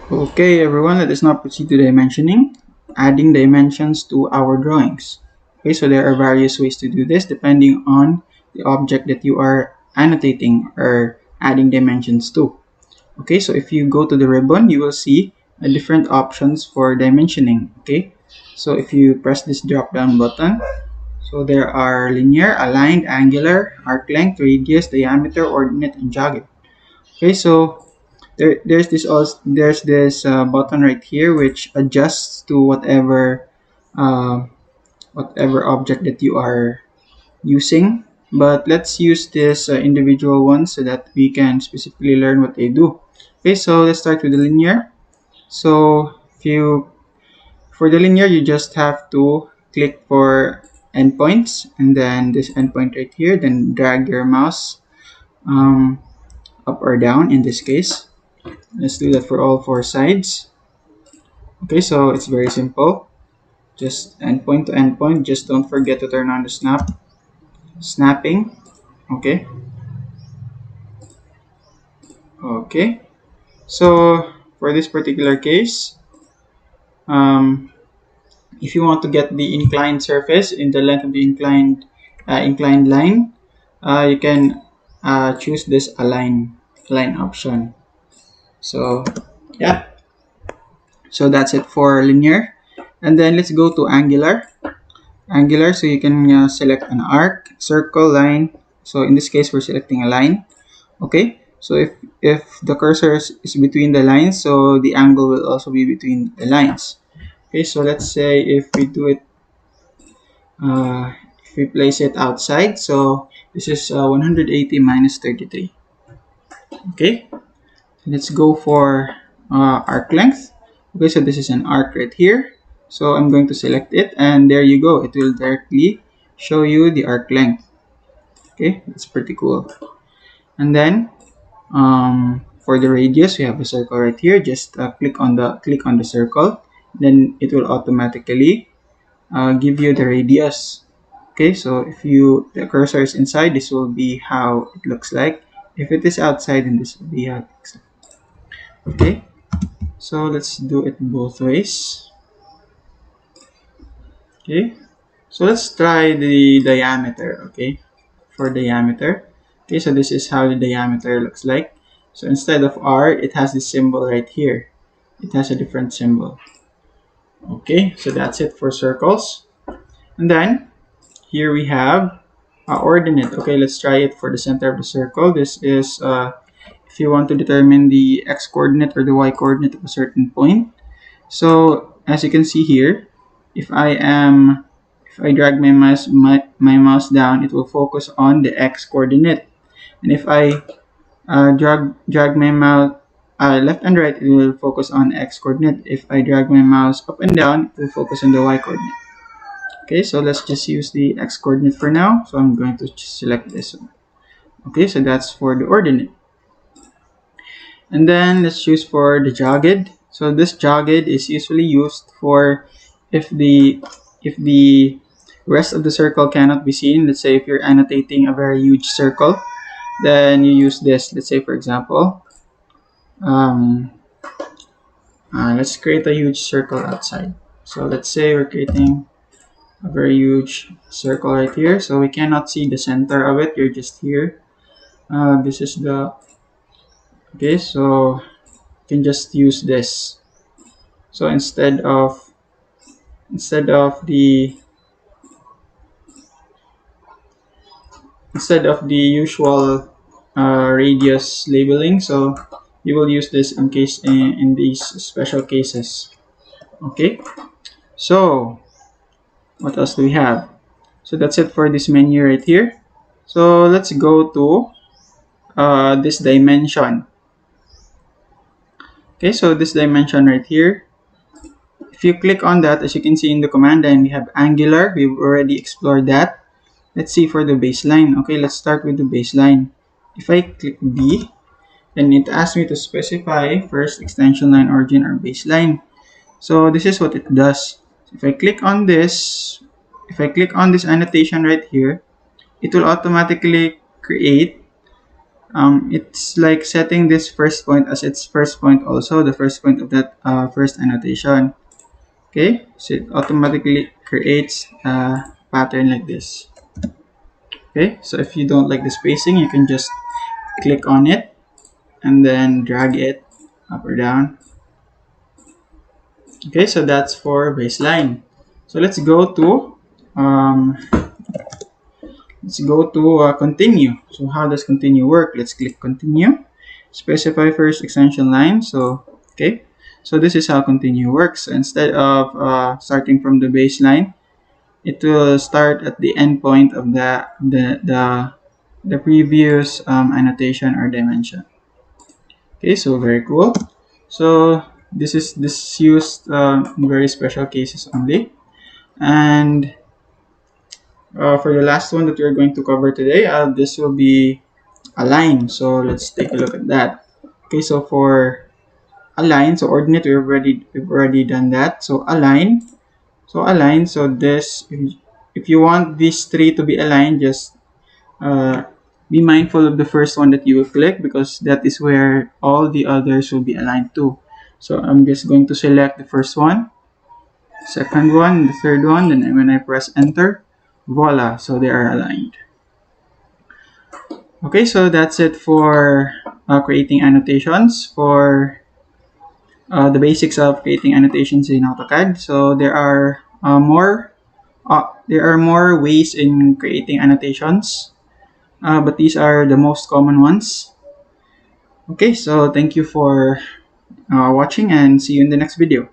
Okay, everyone, let us now proceed to dimensioning, adding dimensions to our drawings. Okay, so there are various ways to do this depending on the object that you are annotating or adding dimensions to. Okay, so if you go to the ribbon, you will see different options for dimensioning. Okay, so if you press this drop down button, so there are linear, aligned, angular, arc length, radius, diameter, ordinate, and jagged. Okay, so there's this button right here which adjusts to uh, whatever object that you are using. But let's use this individual one so that we can specifically learn what they do. Okay, so let's start with the linear. So if you for the linear, you just have to click for endpoints and then this endpoint right here. Then drag your mouse um, up or down in this case. Let's do that for all four sides. Okay, so it's very simple. Just endpoint to endpoint. Just don't forget to turn on the snapping. Okay. Okay. So for this particular case, um, if you want to get the inclined surface in the length of the inclined line, you can choose this align option. So yeah, so that's it for linear. And then let's go to angular, so you can select an arc, circle, line. So in this case we're selecting a line. Okay, so if the cursor is between the lines, so the angle will also be between the lines. Okay, so let's say if we do it if we place it outside, so this is 180 minus 33. Okay, let's go for arc length. Okay, so this is an arc right here, so I'm going to select it, and there you go, it will directly show you the arc length. Okay, that's pretty cool. And then for the radius, we have a circle right here. Just click on the circle, then it will automatically give you the radius. Okay, so if the cursor is inside, this will be how it looks like. If it is outside, then this will be how it looks like. Okay, so let's do it both ways. Okay, so let's try the diameter. Okay, for diameter. Okay, so this is how the diameter looks like. So instead of R, it has this symbol right here. It has a different symbol. Okay, so that's it for circles. And then here we have ordinate. Okay, let's try it for the center of the circle. This is if you want to determine the x coordinate or the y coordinate of a certain point. So as you can see here, if I am if I drag my mouse down, it will focus on the x coordinate. And if I drag my mouse left and right, it will focus on x coordinate. If I drag my mouse up and down, it will focus on the y coordinate. Okay, so let's just use the x coordinate for now. So I'm going to select this one. Okay, so that's for the ordinate. And then let's choose for the jagged. So this jagged is usually used for if the if the rest of the circle cannot be seen. Let's say if you're annotating a very huge circle, then you use this. Let's say for example, um, let's create a huge circle outside. So let's say we're creating a very huge circle right here. So we cannot see the center of it. You're just here. This is the okay. So you can just use this. So instead of the usual radius labeling, so you will use this in these special cases. Okay, so what else do we have? So that's it for this menu right here. So let's go to this dimension. Okay, so this dimension right here, if you click on that, as you can see in the command line, we have angular. We've already explored that. Let's see for the baseline. Okay, let's start with the baseline. If I click B, then it asks me to specify first extension line, origin, or baseline. So this is what it does. If I click on this, if I click on this annotation right here, it will automatically create it's like setting this first point as its first point also, the first point of that first annotation. Okay, so it automatically creates a pattern like this. Okay, so if you don't like the spacing, you can just click on it and then drag it up or down. Okay, so that's for baseline. So um, let's go to continue. So how does continue work? Let's click continue. Specify first extension line. So okay, so this is how continue works. So instead of starting from the baseline, it will start at the endpoint of the previous annotation or dimension. Okay, so very cool. So this used in very special cases only. And for the last one that we're going to cover today, this will be align. So let's take a look at that. Okay, so for align, so ordinate, we've already done that. So align. So this, if you want these three to be aligned, just uh, be mindful of the first one that you will click, because that is where all the others will be aligned to. So I'm just going to select the first one, second one, the third one, then when I press enter, voila, so they are aligned. Okay, so that's it for creating annotations, for the basics of creating annotations in AutoCAD. So there are more ways in creating annotations, but these are the most common ones. Okay, so thank you for watching, and see you in the next video.